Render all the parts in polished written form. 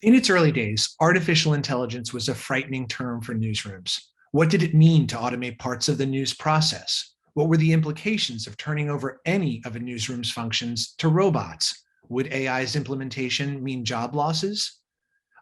In its early days, artificial intelligence was a frightening term for newsrooms. What did it mean to automate parts of the news process? What were the implications of turning over any of a newsroom's functions to robots? Would AI's implementation mean job losses?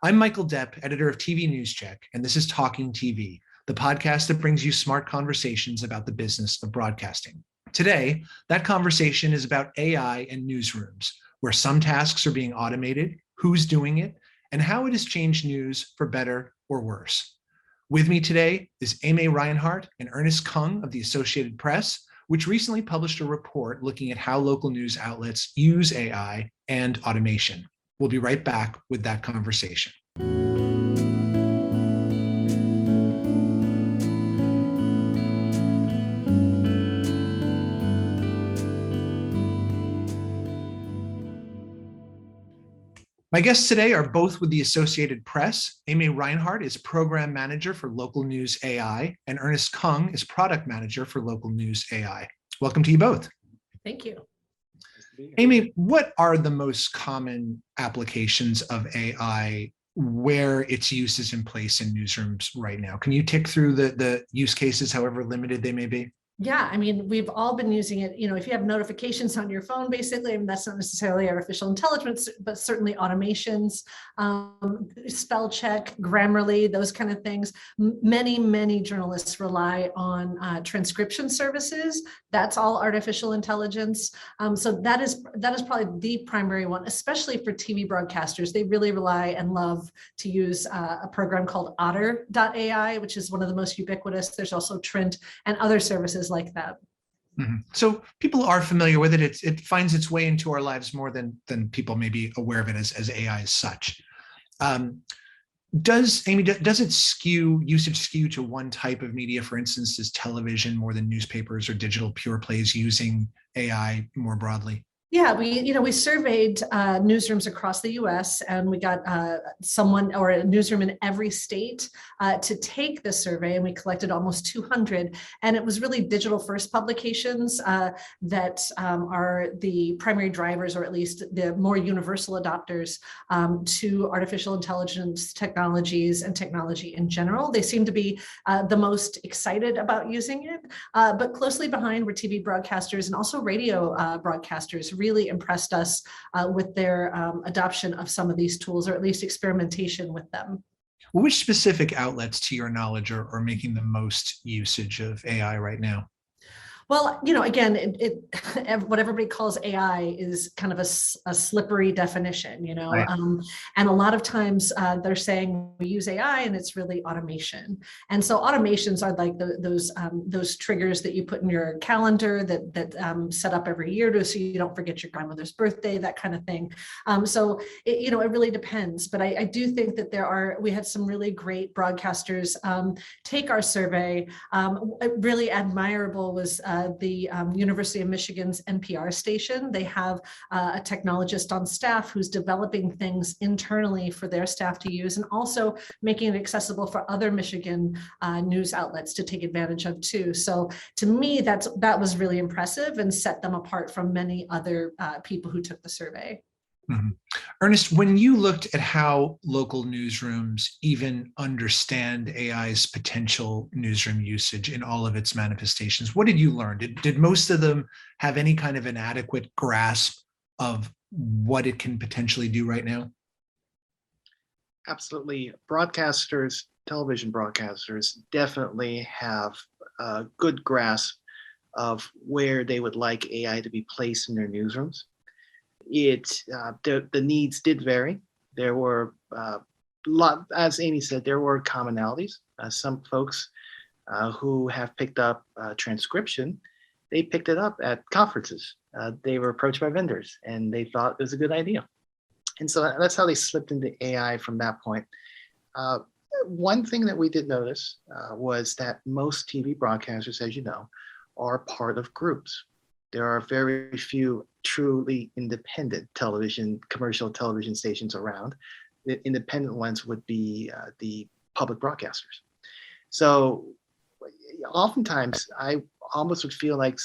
I'm Michael Depp, editor of TVNewsCheck, and this is Talking TV, the podcast that brings you smart conversations about the business of broadcasting. Today, that conversation is about AI and newsrooms, where some tasks are being automated, who's doing it, and how it has changed news for better or worse. With me today is Aimee Rinehart and Ernest of the Associated Press, which recently published a report looking at how local news outlets use AI and automation. We'll be right back with that conversation. My guests today are both with the Associated Press. Aimee Rinehart is Program Manager for Local News AI, and Ernest Kung is Product Manager for Local News AI. Welcome to you both. Thank you. Aimee, what are the most common applications of AI where its use is in place in newsrooms right now? Can you tick through the use cases, however limited they may be? Yeah, I mean, we've all been using it. You know, if you have notifications on your phone, basically, I mean, that's not necessarily artificial intelligence, but certainly automations, spell check, Grammarly, those kind of things. Many journalists rely on transcription services. That's all artificial intelligence. So that is probably the primary one, especially for TV broadcasters. They really rely and love to use a program called Otter.ai, which is one of the most ubiquitous. There's also Trint and other services like that. Mm-hmm. So people are familiar with it. It finds its way into our lives more than people may be aware of it as AI as such. Does it usage skew to one type of media? For instance, is television more than newspapers or digital pure plays using AI more broadly? Yeah, we surveyed newsrooms across the U.S. and we got someone or a newsroom in every state to take the survey, and we collected almost 200. And it was really digital first publications that are the primary drivers, or at least the more universal adopters to artificial intelligence technologies and technology in general. They seem to be the most excited about using it, but closely behind were TV broadcasters and also radio broadcasters. Really impressed us with their adoption of some of these tools, or at least experimentation with them. Which specific outlets, to your knowledge, are making the most usage of AI right now? Well, again, what everybody calls AI is kind of a slippery definition, Right. And a lot of times they're saying we use AI and it's really automation. And so automations are like those triggers that you put in your calendar that set up every year so you don't forget your grandmother's birthday, that kind of thing. So it really depends. But I do think that we had some really great broadcasters take our survey. Really admirable was the University of Michigan's NPR station. They have a technologist on staff who's developing things internally for their staff to use, and also making it accessible for other Michigan news outlets to take advantage of too. So to me, that was really impressive and set them apart from many other people who took the survey. Mm-hmm. Ernest, when you looked at how local newsrooms even understand AI's potential newsroom usage in all of its manifestations, what did you learn? Did most of them have any kind of an adequate grasp of what it can potentially do right now? Absolutely. Broadcasters, television broadcasters, definitely have a good grasp of where they would like AI to be placed in their newsrooms. The needs did vary. There were as Aimee said, there were commonalities. Some folks who have picked up transcription, they picked it up at conferences. They were approached by vendors and they thought it was a good idea. And so that's how they slipped into AI from that point. One thing that we did notice was that most TV broadcasters, as you know, are part of groups. There are very few truly independent commercial television stations around. The independent ones would be the public broadcasters. So oftentimes I almost would feel like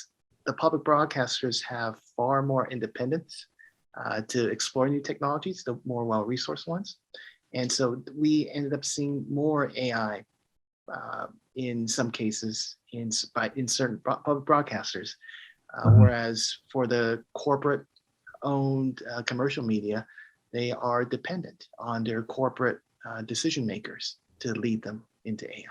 the public broadcasters have far more independence to explore new technologies, the more well-resourced ones. And so we ended up seeing more AI in some cases in certain public broadcasters, whereas for the corporate owned commercial media, they are dependent on their corporate decision makers to lead them into AI.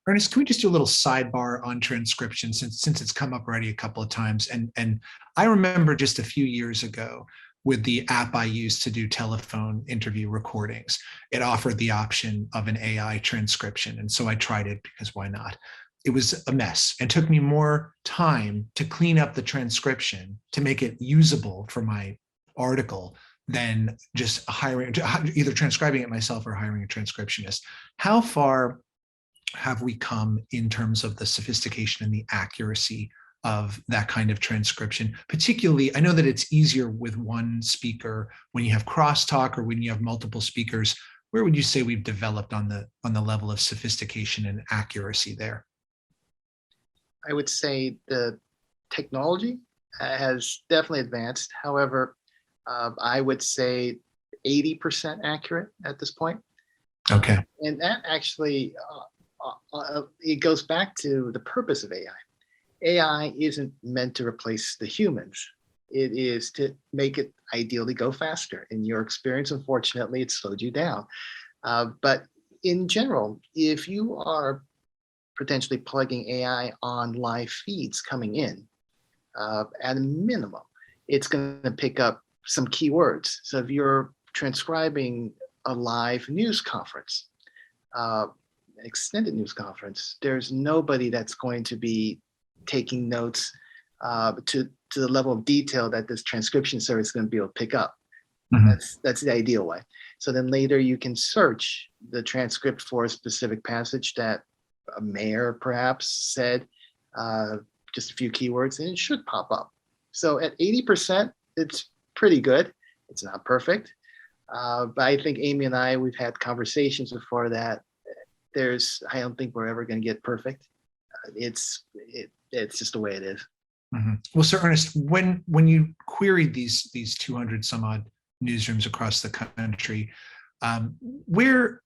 Ernest, can we just do a little sidebar on transcription since it's come up already a couple of times? And I remember just a few years ago with the app I used to do telephone interview recordings, it offered the option of an AI transcription. And so I tried it because why not? It was a mess and took me more time to clean up the transcription to make it usable for my article than just either transcribing it myself or hiring a transcriptionist. How far have we come in terms of the sophistication and the accuracy of that kind of transcription? Particularly, I know that it's easier with one speaker when you have crosstalk or when you have multiple speakers. Where would you say we've developed on the level of sophistication and accuracy there? I would say the technology has definitely advanced. However, I would say 80% accurate at this point. Okay. And that actually, it goes back to the purpose of AI. AI isn't meant to replace the humans. It is to make it ideally go faster. In your experience, unfortunately, it slowed you down. But in general, if you are potentially plugging AI on live feeds coming in, at a minimum, it's going to pick up some keywords. So if you're transcribing a live news conference, extended news conference, there's nobody that's going to be taking notes to the level of detail that this transcription service is going to be able to pick up. Mm-hmm. That's the ideal way. So then later you can search the transcript for a specific passage that a mayor perhaps said, just a few keywords, and it should pop up. So at 80%, it's pretty good. It's not perfect. But I think Aimee and I, we've had conversations before that I don't think we're ever going to get perfect. It's just the way it is. Mm-hmm. Well, Sir Ernest, when you queried these 200 some odd newsrooms across the country, where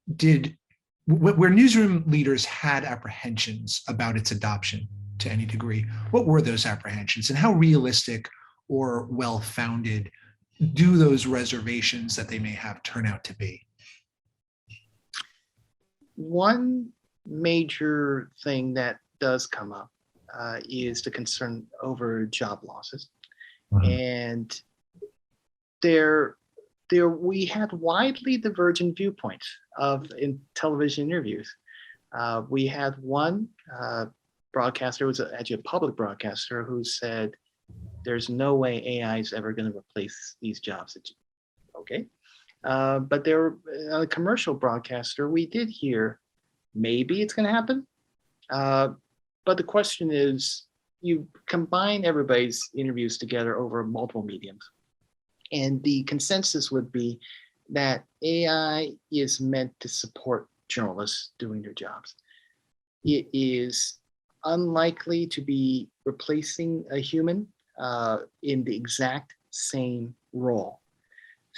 newsroom leaders had apprehensions about its adoption to any degree, what were those apprehensions and how realistic or well-founded do those reservations that they may have turn out to be? One major thing that does come up is the concern over job losses. Mm-hmm. And we had widely divergent viewpoints in television interviews. We had one broadcaster, was actually a public broadcaster, who said, there's no way AI is ever going to replace these jobs. Okay. But there were a commercial broadcaster, we did hear maybe it's going to happen. But the question is, you combine everybody's interviews together over multiple mediums. And the consensus would be that AI is meant to support journalists doing their jobs. It is unlikely to be replacing a human in the exact same role.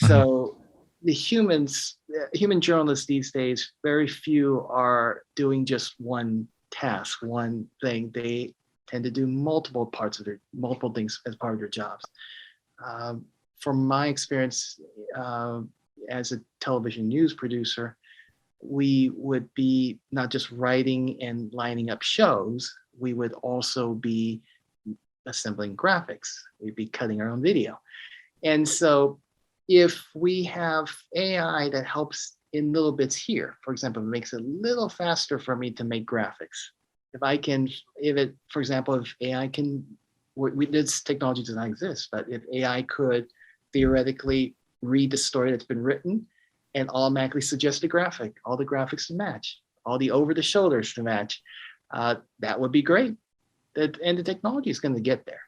Mm-hmm. So the human journalists these days, very few are doing just one task, one thing. They tend to do multiple things as part of their jobs. From my experience as a television news producer, we would be not just writing and lining up shows, we would also be assembling graphics. We'd be cutting our own video. And so if we have AI that helps in little bits here, for example, it makes it a little faster for me to make graphics. For example, if AI can, this technology does not exist, but if AI could theoretically read the story that's been written and automatically suggest a graphic, all the graphics to match, all the over the shoulders to match, that would be great. And the technology is going to get there.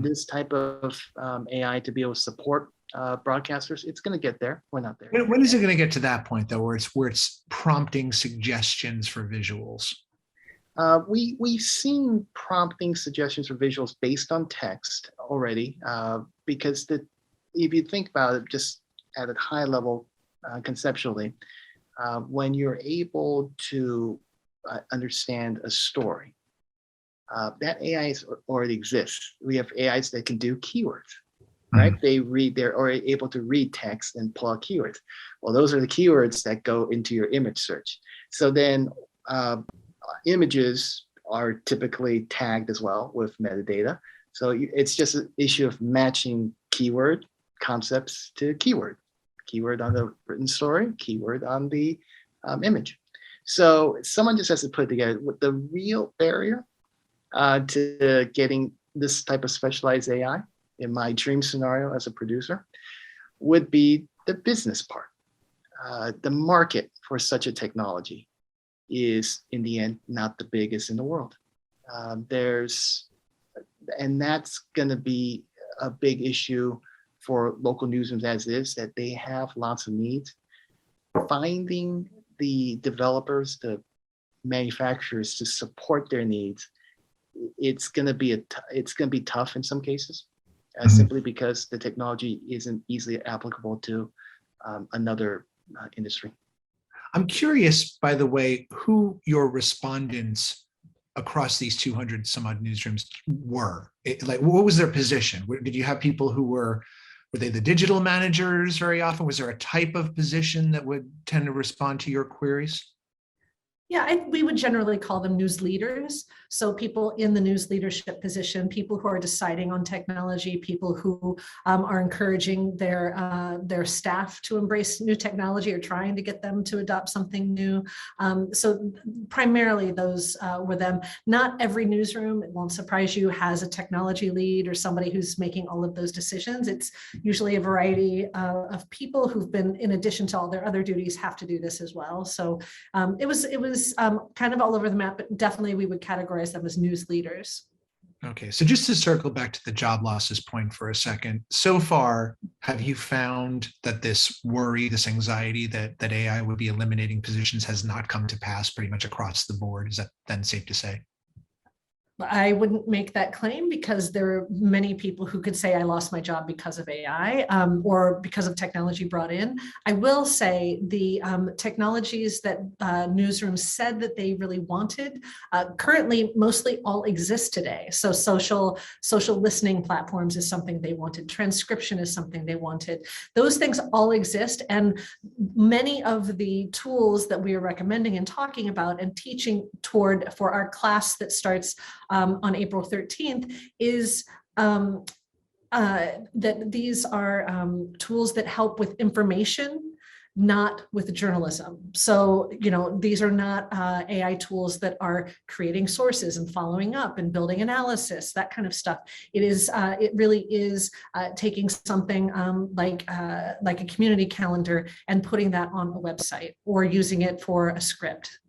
This type of AI to be able to support broadcasters, it's going to get there. We're not there. When is it going to get to that point, though, where it's prompting suggestions for visuals? We've seen prompting suggestions for visuals based on text already, because if you think about it, just at a high level, conceptually, when you're able to understand a story, that AI already exists. We have AIs that can do keywords, right? They're already able to read text and plug keywords. Well, those are the keywords that go into your image search. So then images are typically tagged as well with metadata. So it's just an issue of matching keyword concepts to keyword on the written story, keyword on the image. So someone just has to put it together. The real barrier to getting this type of specialized AI, in my dream scenario as a producer, would be the business part. The market for such a technology is, in the end, not the biggest in the world. And that's going to be a big issue for local newsrooms as is, that they have lots of needs. Finding the developers, the manufacturers to support their needs, it's going to be tough in some cases, simply because the technology isn't easily applicable to another industry. I'm curious, by the way, who your respondents across these 200 some odd newsrooms were. Like, what was their position? Did you have people who were they the digital managers very often? Was there a type of position that would tend to respond to your queries? Yeah, we would generally call them news leaders. So people in the news leadership position, people who are deciding on technology, people who are encouraging their staff to embrace new technology or trying to get them to adopt something new. So primarily those were them. Not every newsroom, it won't surprise you, has a technology lead or somebody who's making all of those decisions. It's usually a variety of people who've been, in addition to all their other duties, have to do this as well. So it was kind of all over the map, but definitely we would categorize them as news leaders. Okay, so just to circle back to the job losses point for a second, so far, have you found that this worry, this anxiety that AI would be eliminating positions has not come to pass pretty much across the board? Is that then safe to say? I wouldn't make that claim because there are many people who could say I lost my job because of AI or because of technology brought in. I will say the technologies that newsrooms said that they really wanted currently mostly all exist today. So social listening platforms is something they wanted. Transcription is something they wanted. Those things all exist, and many of the tools that we are recommending and talking about and teaching toward for our class that starts on April 13th is that these are tools that help with information, not with journalism. So, these are not AI tools that are creating sources and following up and building analysis, that kind of stuff. It really is taking something like a community calendar and putting that on a website or using it for a script.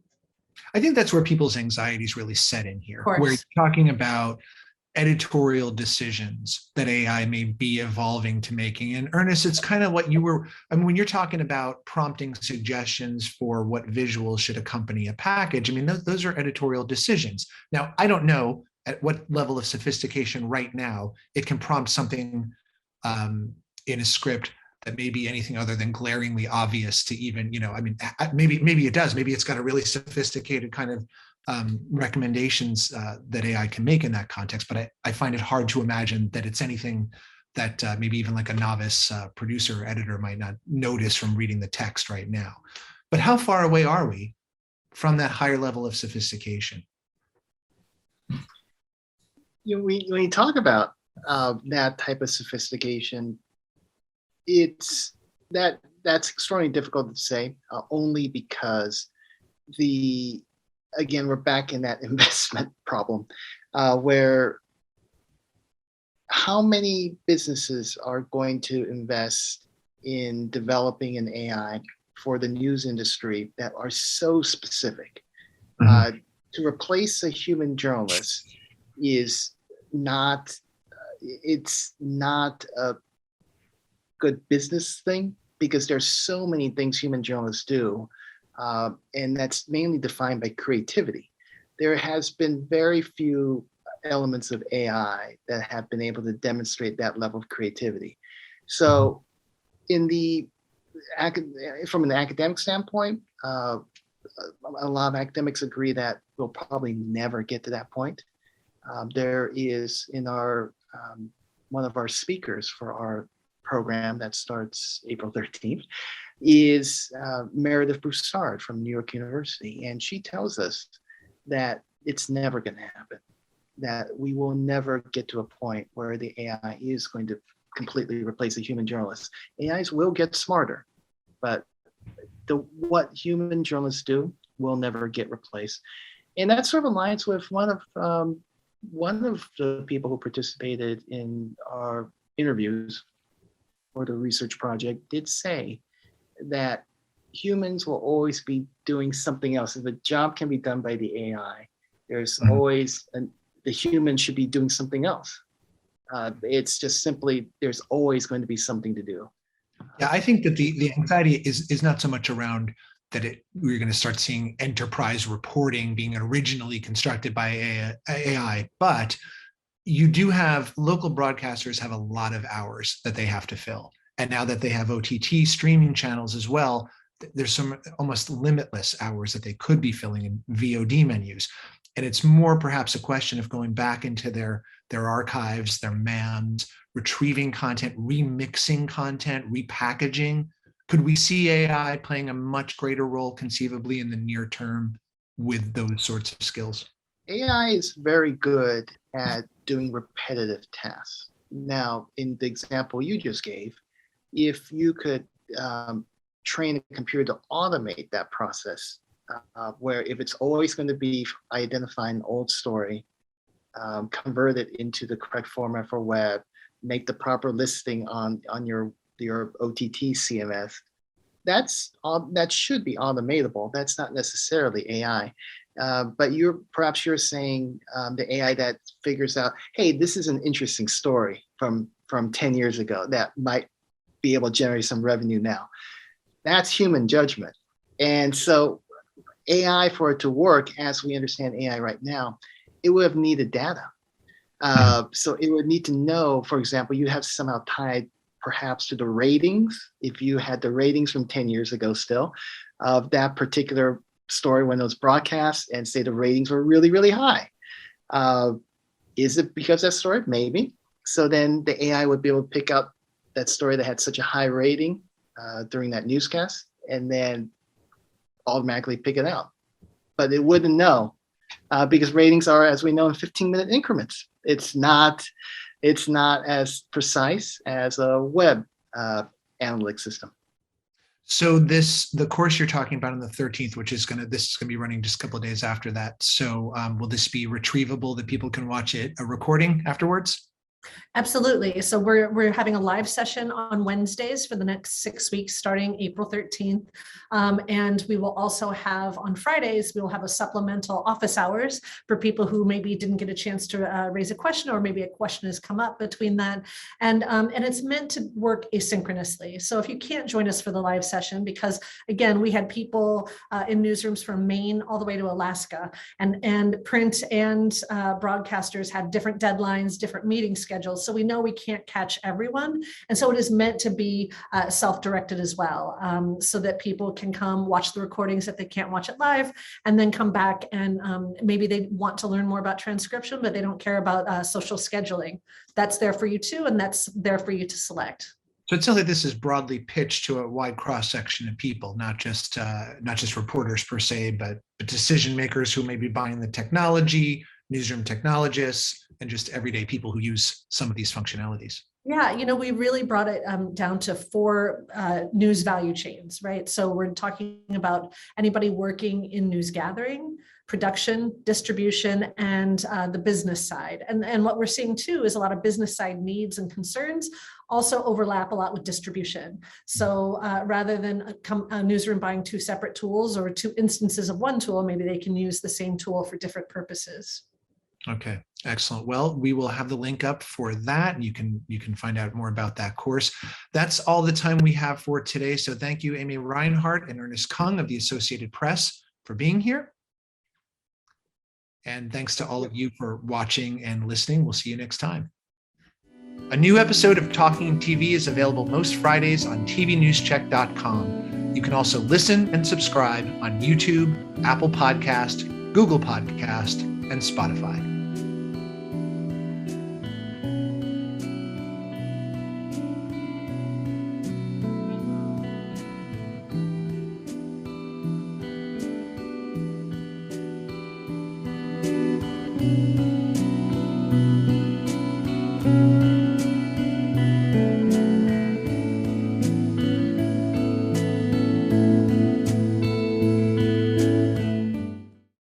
I think that's where people's anxieties really set in here, where you're talking about editorial decisions that AI may be evolving to making. And Ernest, it's kind of what when you're talking about prompting suggestions for what visuals should accompany a package, those are editorial decisions. Now, I don't know at what level of sophistication right now it can prompt something in a script that may be anything other than glaringly obvious to even, maybe it does. Maybe it's got a really sophisticated kind of recommendations that AI can make in that context. But I find it hard to imagine that it's anything that maybe even like a novice producer or editor might not notice from reading the text right now. But how far away are we from that higher level of sophistication? When you talk about that type of sophistication, that's extraordinarily difficult to say, only because again, we're back in that investment problem where how many businesses are going to invest in developing an AI for the news industry that are so specific? To replace a human journalist is not a good business thing, because there's so many things human journalists do, and that's mainly defined by creativity. There has been very few elements of AI that have been able to demonstrate that level of creativity. So in the from an academic standpoint, a lot of academics agree that we'll probably never get to that point. There is in our one of our speakers for our program that starts April 13th is Meredith Broussard from New York University. And she tells us that it's never going to happen, that we will never get to a point where the AI is going to completely replace a human journalist. AIs will get smarter, but what human journalists do will never get replaced. And that sort of aligns with one of the people who participated in our interviews for the research project did say that humans will always be doing something else. If a job can be done by the AI, there's always, the human should be doing something else. It's just simply, there's always going to be something to do. Yeah, I think that the anxiety is not so much around that we're going to start seeing enterprise reporting being originally constructed by AI, but you do have local broadcasters have a lot of hours that they have to fill. And now that they have OTT streaming channels as well, there's some almost limitless hours that they could be filling in VOD menus. And it's more perhaps a question of going back into their archives, their MAMs, retrieving content, remixing content, repackaging. Could we see AI playing a much greater role conceivably in the near term with those sorts of skills? AI is very good at doing repetitive tasks. Now, in the example you just gave, if you could train a computer to automate that process, where if it's always going to be identifying an old story, convert it into the correct format for web, make the proper listing on your OTT CMS, that should be automatable. That's not necessarily AI. But perhaps you're saying the AI that figures out, hey, this is an interesting story from 10 years ago that might be able to generate some revenue now. That's human judgment. And so AI, for it to work as we understand AI right now, it would have needed data. So it would need to know, for example, you have somehow tied perhaps to the ratings, if you had the ratings from 10 years ago still, of that particular story when it was broadcast, and say the ratings were really, really high. Is it because of that story? Maybe. So then the AI would be able to pick up that story that had such a high rating during that newscast, and then automatically pick it out. But it wouldn't know because ratings are, as we know, in 15-minute increments. It's not as precise as a web analytic system. So the course you're talking about on the 13th, this is going to be running just a couple of days after that. So will this be retrievable that people can watch a recording afterwards? Absolutely. So we're having a live session on Wednesdays for the next 6 weeks, starting April 13th. And we will also have on Fridays, we will have a supplemental office hours for people who maybe didn't get a chance to raise a question, or maybe a question has come up between that. And it's meant to work asynchronously. So if you can't join us for the live session, because again, we had people in newsrooms from Maine all the way to Alaska, and print and broadcasters had different deadlines, different meeting schedules. So we know we can't catch everyone. And so it is meant to be self-directed as well, so that people can come watch the recordings if they can't watch it live, and then come back and maybe they want to learn more about transcription, but they don't care about social scheduling. That's there for you too, and that's there for you to select. So it sounds like this is broadly pitched to a wide cross-section of people, not just reporters per se, but decision makers who may be buying the technology, newsroom technologists, and just everyday people who use some of these functionalities. Yeah, we really brought it down to 4 news value chains, right? So we're talking about anybody working in news gathering, production, distribution, and the business side. And what we're seeing too is a lot of business side needs and concerns also overlap a lot with distribution. So rather than a newsroom buying 2 separate tools or 2 instances of one tool, maybe they can use the same tool for different purposes. Okay, excellent. Well, we will have the link up for that. You can find out more about that course. That's all the time we have for today. So thank you, Aimee Rinehart and Ernest Kung of the Associated Press for being here. And thanks to all of you for watching and listening. We'll see you next time. A new episode of Talking TV is available most Fridays on TVNewsCheck.com. You can also listen and subscribe on YouTube, Apple Podcast, Google Podcast, and Spotify.